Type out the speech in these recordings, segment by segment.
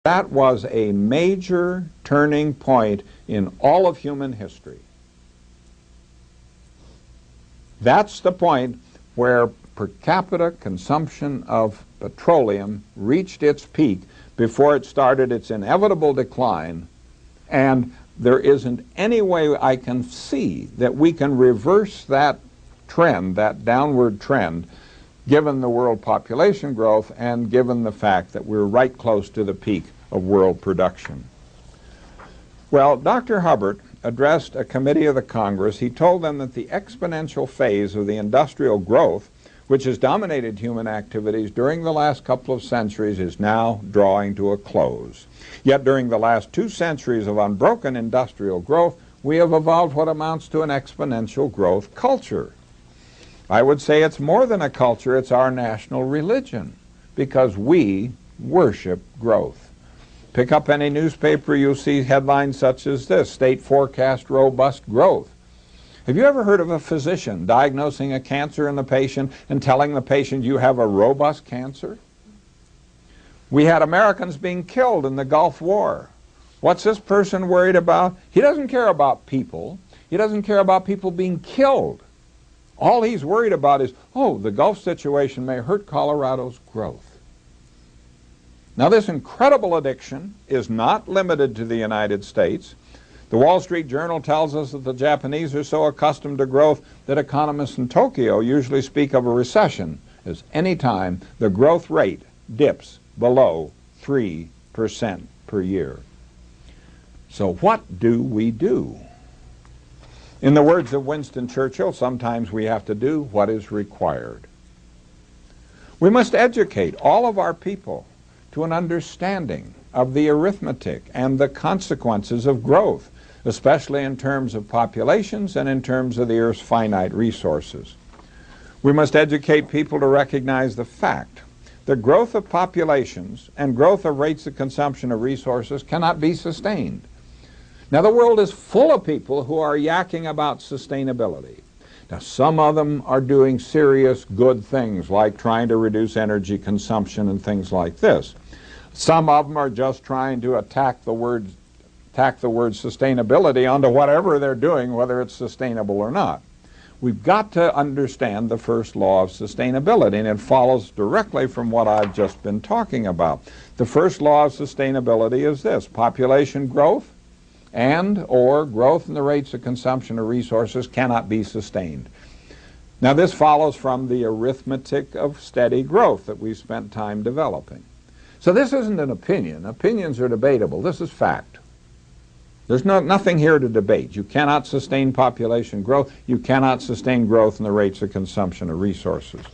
That was a major turning point in all of human history. That's the point where per capita consumption of petroleum reached its peak before it started its inevitable decline, and there isn't any way I can see that we can reverse that trend, that downward trend, given the world population growth and given the fact that we're right close to the peak of world production. Well, Dr. Hubbard addressed a committee of the Congress. He told them that the exponential phase of the industrial growth, which has dominated human activities during the last couple of centuries, is now drawing to a close. Yet during the last 2 centuries of unbroken industrial growth, we have evolved what amounts to an exponential growth culture. I would say it's more than a culture, it's our national religion, because we worship growth. Pick up any newspaper, you'll see headlines such as this: state forecast robust growth. Have you ever heard of a physician diagnosing a cancer in the patient and telling the patient you have a robust cancer? We had Americans being killed in the Gulf War. What's this person worried about? He doesn't care about people. He doesn't care about people being killed. All he's worried about is, oh, the Gulf situation may hurt Colorado's growth. Now, this incredible addiction is not limited to the United States. The Wall Street Journal tells us that the Japanese are so accustomed to growth that economists in Tokyo usually speak of a recession as any time the growth rate dips below 3% per year. So what do we do? In the words of Winston Churchill, sometimes we have to do what is required. We must educate all of our people to an understanding of the arithmetic and the consequences of growth, especially in terms of populations and in terms of the Earth's finite resources. We must educate people to recognize the fact that growth of populations and growth of rates of consumption of resources cannot be sustained. Now, the world is full of people who are yakking about sustainability. Now, some of them are doing serious good things, like trying to reduce energy consumption and things like this. Some of them are just trying to attack the word sustainability onto whatever they're doing, whether it's sustainable or not. We've got to understand the first law of sustainability, and it follows directly from what I've just been talking about. The first law of sustainability is this: population growth and or growth in the rates of consumption of resources cannot be sustained. Now, this follows from the arithmetic of steady growth that we've spent time developing. So this isn't an opinion. Opinions are debatable. This is fact. There's nothing here to debate. You cannot sustain population growth. You cannot sustain growth in the rates of consumption of resources.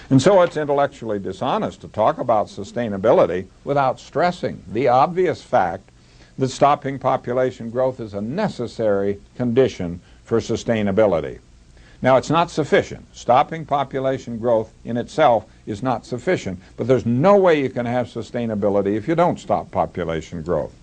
And so it's intellectually dishonest to talk about sustainability without stressing the obvious fact that stopping population growth is a necessary condition for sustainability. Now, it's not sufficient. Stopping population growth in itself is not sufficient, but there's no way you can have sustainability if you don't stop population growth.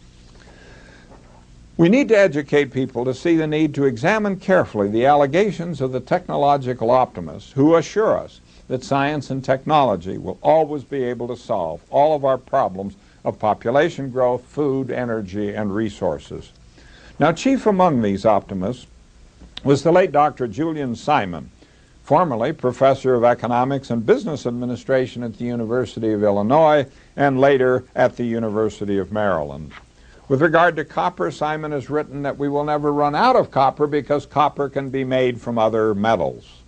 We need to educate people to see the need to examine carefully the allegations of the technological optimists who assure us that science and technology will always be able to solve all of our problems of population growth, food, energy, and resources. Now, chief among these optimists was the late Dr. Julian Simon, formerly professor of economics and business administration at the University of Illinois and later at the University of Maryland. With regard to copper, Simon has written that we will never run out of copper because copper can be made from other metals.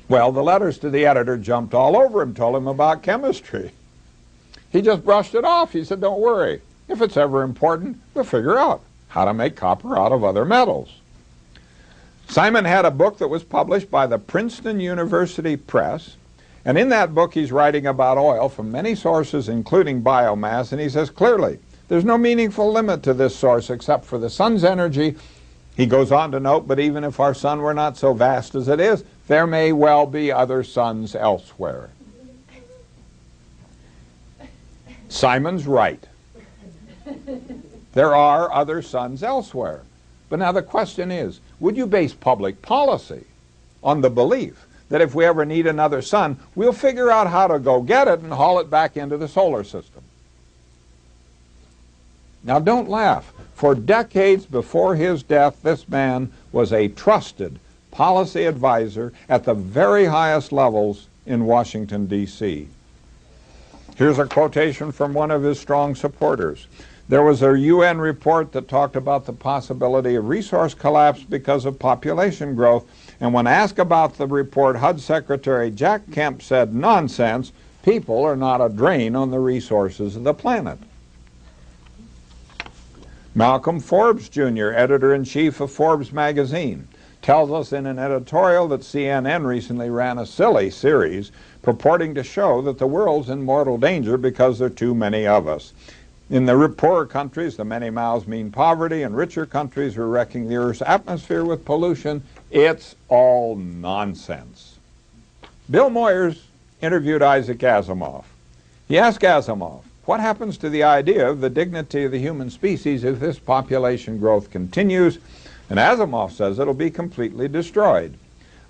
Well, the letters to the editor jumped all over him, told him about chemistry. He just brushed it off. He said, don't worry. If it's ever important, we'll figure out how to make copper out of other metals. Simon had a book that was published by the Princeton University Press, and in that book he's writing about oil from many sources, including biomass, and he says clearly, there's no meaningful limit to this source except for the sun's energy. He goes on to note, but even if our sun were not so vast as it is, there may well be other suns elsewhere. Simon's right. There are other suns elsewhere. But now the question is, would you base public policy on the belief that if we ever need another sun, we'll figure out how to go get it and haul it back into the solar system. Now don't laugh. For decades before his death, this man was a trusted policy advisor at the very highest levels in Washington, D.C. Here's a quotation from one of his strong supporters. There was a UN report that talked about the possibility of resource collapse because of population growth, and when asked about the report, HUD Secretary Jack Kemp said, "Nonsense, people are not a drain on the resources of the planet." Malcolm Forbes Jr., editor-in-chief of Forbes magazine, tells us in an editorial that CNN recently ran a silly series purporting to show that the world's in mortal danger because there are too many of us. In the poorer countries, the many mouths mean poverty, and richer countries are wrecking the Earth's atmosphere with pollution. It's all nonsense. Bill Moyers interviewed Isaac Asimov. He asked Asimov, what happens to the idea of the dignity of the human species if this population growth continues? And Asimov says it'll be completely destroyed.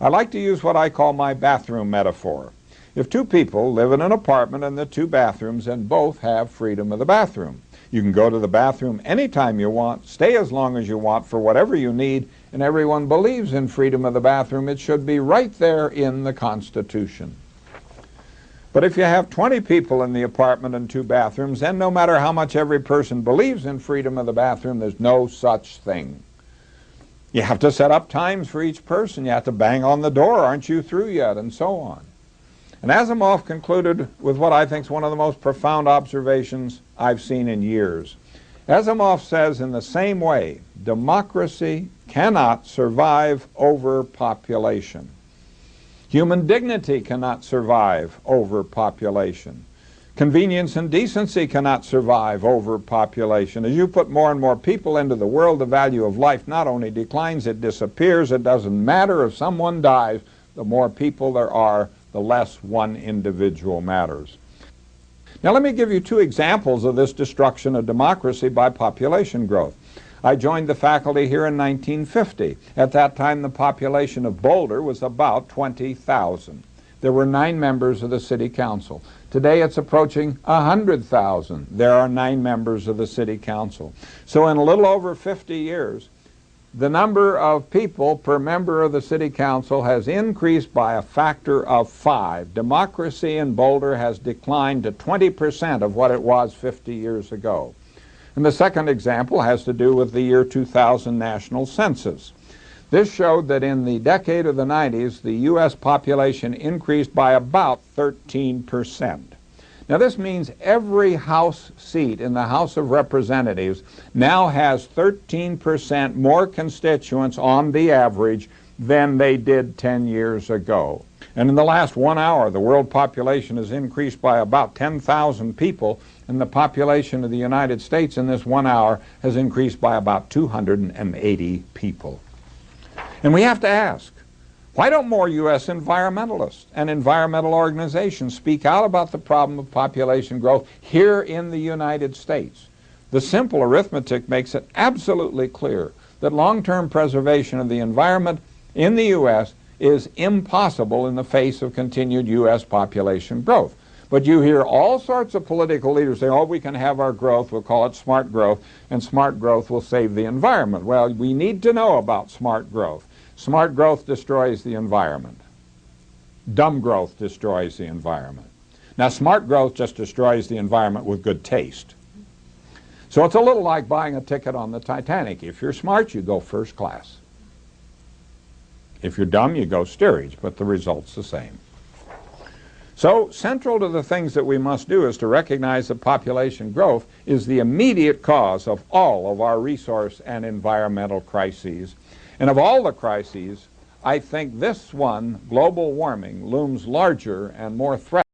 I like to use what I call my bathroom metaphor. If two people live in an apartment and the two bathrooms and both have freedom of the bathroom, you can go to the bathroom anytime you want, stay as long as you want for whatever you need, and everyone believes in freedom of the bathroom. It should be right there in the Constitution. But if you have 20 people in the apartment and two bathrooms, then no matter how much every person believes in freedom of the bathroom, there's no such thing. You have to set up times for each person. You have to bang on the door, aren't you through yet, and so on. And Asimov concluded with what I think is one of the most profound observations I've seen in years. Asimov says, in the same way, democracy cannot survive overpopulation. Human dignity cannot survive overpopulation. Convenience and decency cannot survive overpopulation. As you put more and more people into the world, the value of life not only declines, it disappears. It doesn't matter if someone dies. The more people there are, the less one individual matters. Now let me give you two examples of this destruction of democracy by population growth. I joined the faculty here in 1950. At that time, the population of Boulder was about 20,000. There were 9 members of the city council. Today it's approaching 100,000. There are 9 members of the city council. So in a little over 50 years, the number of people per member of the city council has increased by a factor of 5. Democracy in Boulder has declined to 20% of what it was 50 years ago. And the second example has to do with the year 2000 national census. This showed that in the decade of the 90s, the U.S. population increased by about 13%. Now this means every House seat in the House of Representatives now has 13% more constituents on the average than they did 10 years ago. And in the last 1 hour, the world population has increased by about 10,000 people, and the population of the United States in this 1 hour has increased by about 280 people. And we have to ask, why don't more U.S. environmentalists and environmental organizations speak out about the problem of population growth here in the United States? The simple arithmetic makes it absolutely clear that long-term preservation of the environment in the U.S. is impossible in the face of continued U.S. population growth. But you hear all sorts of political leaders say, oh, we can have our growth, we'll call it smart growth, and smart growth will save the environment. Well, we need to know about smart growth. Smart growth destroys the environment. Dumb growth destroys the environment. Now, smart growth just destroys the environment with good taste. So it's a little like buying a ticket on the Titanic. If you're smart, you go first class. If you're dumb, you go steerage, but the result's the same. So central to the things that we must do is to recognize that population growth is the immediate cause of all of our resource and environmental crises. And of all the crises, I think this one, global warming, looms larger and more threatening.